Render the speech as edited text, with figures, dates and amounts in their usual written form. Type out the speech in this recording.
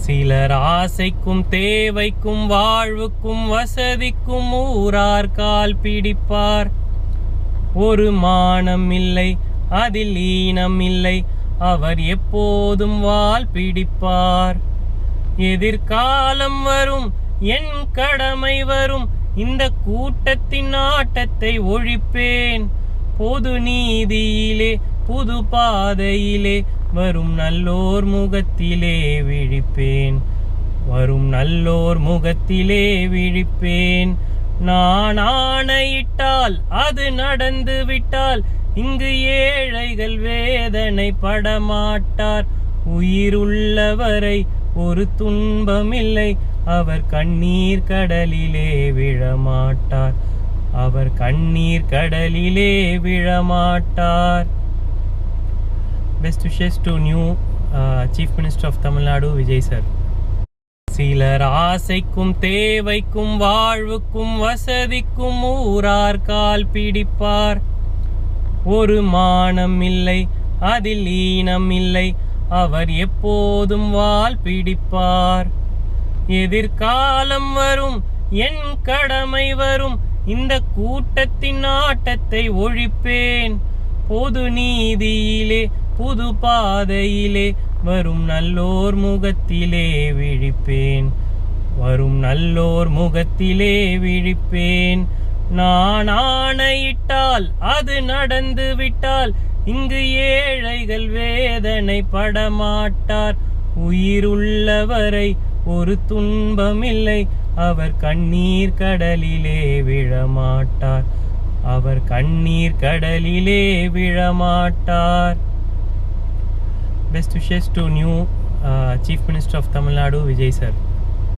சிலர் ஆசைக்கும் தேவைக்கும் வாழ்வுக்கும் வசதிக்கும் ஊரார் கால் பிடிப்பார். ஒரு மானம் இல்லை, அதில் ஈனம் இல்லை, அவர் எப்போதும் வால் பிடிப்பார். எதிர்காலம் வரும், என் கடமை வரும், இந்த கூட்டத்தின் ஆட்டத்தை ஒழிப்பேன். பொது நீதியிலே புது பாதையிலே வரும் நல்லோர் முகத்திலே விழிப்பேன். வரும் நல்லோர் முகத்திலே விழிப்பேன். நான் ஆணையிட்டால் அது நடந்து விட்டால் இங்கு ஏழைகள் வேதனை படமாட்டார். உயிருள்ளவரை ஒரு துன்பமில்லை, அவர் கண்ணீர் கடலிலே விழமாட்டார். அவர் கண்ணீர் கடலிலே விழமாட்டார். Best wishes to new Chief Minister of Tamil Nadu, Vijay sir. சிலர் ஆசைக்கும் தேவைக்கும் வாழ்வுக்கும் வசதிக்கும் ஊரார் கால் பிடிப்பார். ஒரு மானம் இல்லை, அதில் ஈனம் இல்லை, அவர் எப்போதும் வால் பிடிப்பார். எதிர்காலம் வரும், என் கடமை வரும், இந்த கூட்டத்தின் ஆட்டத்தை ஒழிப்பேன். பொது நீதியிலே புது பாதையிலே வரும் நல்லோர் முகத்திலே விழிப்பேன். வரும் நல்லோர் முகத்திலே விழிப்பேன். நான் ஆணையிட்டால் அது நடந்து விட்டால் இங்கு ஏழைகள் வேதனை படமாட்டார். உயிருள்ளவரை ஒரு துன்பமில்லை, அவர் கண்ணீர் கடலிலே விழமாட்டார். அவர் கண்ணீர் கடலிலே விழமாட்டார். Best wishes to new Chief Minister of Tamil Nadu, Vijay sir.